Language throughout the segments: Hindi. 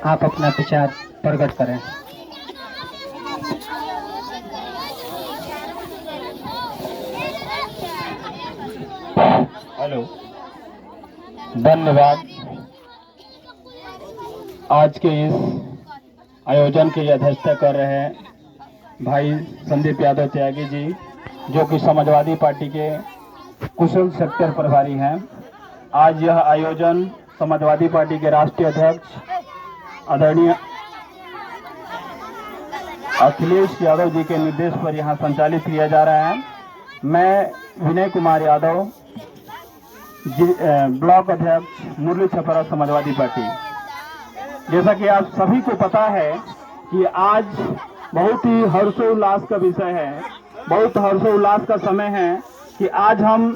आप अपना विचार प्रकट करें। हेलो, धन्यवाद। आज के इस आयोजन की अध्यक्षता कर रहे हैं भाई संदीप यादव त्यागी जी, जो कि समाजवादी पार्टी के कुशल सेक्टर प्रभारी हैं। आज यह आयोजन समाजवादी पार्टी के राष्ट्रीय अध्यक्ष आदरणीय अखिलेश यादव जी के निर्देश पर यहाँ संचालित किया जा रहा है। मैं विनय कुमार यादव, ब्लॉक अध्यक्ष मुरली छपरा समाजवादी पार्टी। जैसा कि आप सभी को पता है कि आज बहुत ही हर्षोल्लास का विषय है, बहुत हर्षोल्लास का समय है कि आज हम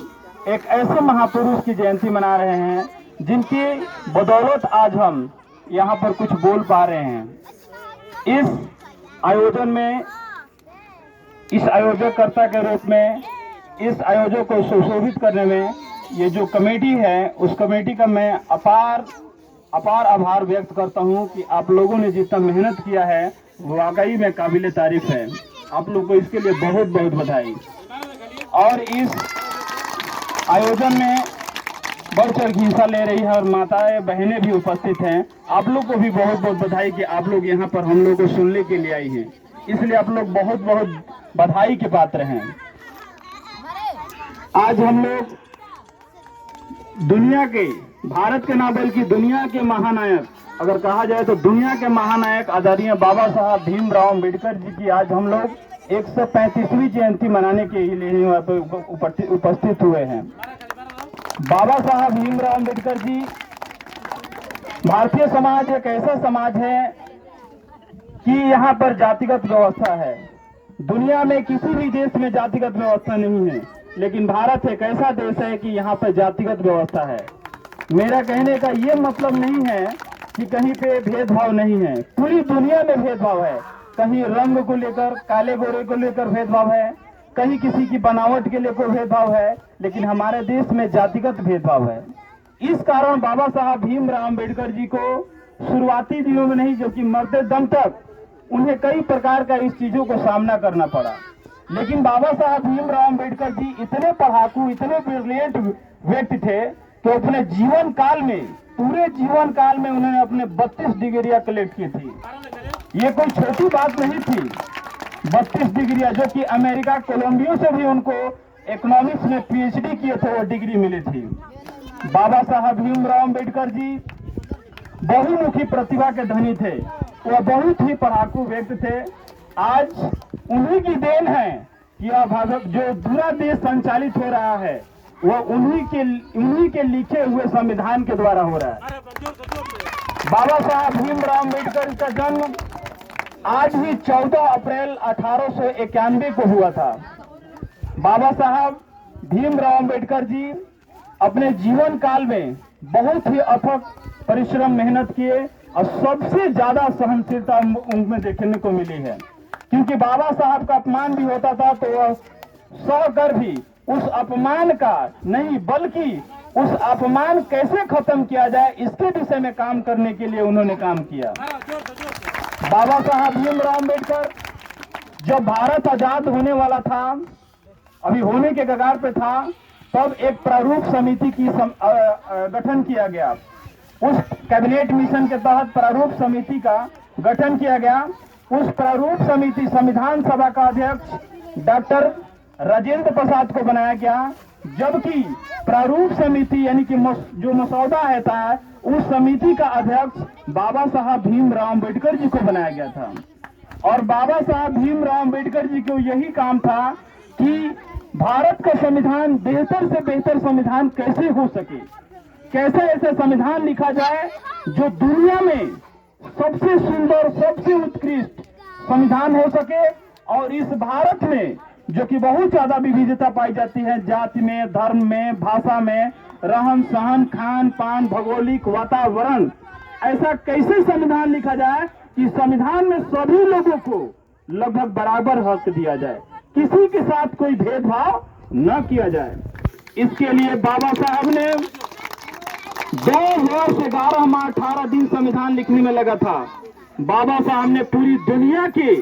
एक ऐसे महापुरुष की जयंती मना रहे हैं जिनकी बदौलत आज हम यहाँ पर कुछ बोल पा रहे हैं। इस आयोजन में, इस आयोजककर्ता के रूप में, इस आयोजन को सुशोभित करने में ये जो कमेटी है, उस कमेटी का मैं अपार आभार व्यक्त करता हूं कि आप लोगों ने जितना मेहनत किया है वो वाकई में काबिले तारीफ है। आप लोग को इसके लिए बहुत बहुत बधाई। और इस आयोजन में बढ़ चढ़ के हिस्सा ले रही है और माताएं बहनें भी उपस्थित हैं। आप लोग को भी बहुत बहुत बधाई कि आप लोग यहाँ पर हम लोग को सुनने के लिए आई हैं, इसलिए आप लोग बहुत बहुत बधाई के पात्र हैं। आज हम लोग दुनिया के, भारत के ना बल्कि दुनिया के महानायक, अगर कहा जाए तो दुनिया के महानायक आदरणीय बाबा साहब भीमराव अम्बेडकर जी की आज हम लोग 135वीं जयंती मनाने के लिए यहाँ पर उपस्थित हुए हैं। बाबा साहब भीमराव अम्बेडकर जी, भारतीय समाज एक ऐसा समाज है कि यहाँ पर जातिगत व्यवस्था है। दुनिया में किसी भी देश में जातिगत व्यवस्था नहीं है, लेकिन भारत एक ऐसा देश है कि यहाँ पर जातिगत व्यवस्था है। मेरा कहने का ये मतलब नहीं है कि कहीं पे भेदभाव नहीं है, पूरी दुनिया में भेदभाव है। कहीं रंग को लेकर, काले गोरे को लेकर भेदभाव है, कहीं किसी की बनावट के लिए कोई भेदभाव है, लेकिन हमारे देश में जातिगत भेदभाव है। इस कारण बाबा साहब भीमराव अम्बेडकर जी को शुरुआती दिनों में नहीं, जो कि मरते दम तक उन्हें कई प्रकार का इस चीजों को सामना करना पड़ा। लेकिन बाबा साहब भीमराव अम्बेडकर जी इतने पढ़ाकू, इतने ब्रिलियंट व्यक्ति थे कि अपने जीवन काल में, पूरे जीवन काल में उन्होंने अपने 32 डिग्रियां कलेक्ट की थी। ये कोई छोटी बात नहीं थी। 32 डिग्रियां, जो कि अमेरिका कोलंबिया से भी उनको इकोनॉमिक्स में पीएचडी किए थे, वो डिग्री मिली थी। बाबा साहब भीमराव अम्बेडकर जी बहुमुखी प्रतिभा के धनी थे, वह बहुत ही पढ़ाकू व्यक्ति थे। आज उन्हीं की देन है कि यह भारत जो पूरा देश संचालित हो रहा है, वो उन्हीं के लिखे हुए संविधान के द्वारा हो रहा है। बाबा साहब भीमराव अम्बेडकर का जन्म आज ही 14 अप्रैल 1891 को हुआ था। बाबा साहब भीमराव अम्बेडकर जी अपने जीवन काल में बहुत ही अथक परिश्रम, मेहनत किए और सबसे ज्यादा सहनशीलता उनमें देखने को मिली है। क्योंकि बाबा साहब का अपमान भी होता था तो वह सहकर भी उस अपमान का नहीं, बल्कि उस अपमान कैसे खत्म किया जाए इसके विषय में काम करने के लिए उन्होंने काम किया। बाबा साहब भीमराव अम्बेडकर, जब भारत आजाद होने वाला था, अभी होने के कगार पे था, तब एक प्रारूप समिति की गठन किया गया। उस कैबिनेट मिशन के तहत प्रारूप समिति का गठन किया गया। उस प्रारूप समिति, संविधान सभा का अध्यक्ष डॉक्टर राजेंद्र प्रसाद को बनाया गया, जबकि प्रारूप समिति यानी कि जो मसौदा है था, उस समिति का अध्यक्ष बाबा साहब भीमराव अम्बेडकर जी को बनाया गया था। और बाबा साहब भीमराव अम्बेडकर जी को यही काम था कि भारत का संविधान बेहतर से बेहतर संविधान कैसे हो सके, कैसे ऐसा संविधान लिखा जाए जो दुनिया में सबसे सुंदर, सबसे उत्कृष्ट संविधान हो सके। और इस भारत में जो कि बहुत ज्यादा विविधता पाई जाती है, जाति में, धर्म में, भाषा में, रहन सहन, खान पान, भौगोलिक वातावरण, ऐसा कैसे संविधान लिखा जाए कि संविधान में सभी लोगों को लगभग बराबर हक दिया जाए, किसी के साथ कोई भेदभाव न किया जाए। इसके लिए बाबा साहब ने 2 वर्ष 11 माह 18 दिन संविधान लिखने में लगा था। बाबा साहब ने पूरी दुनिया की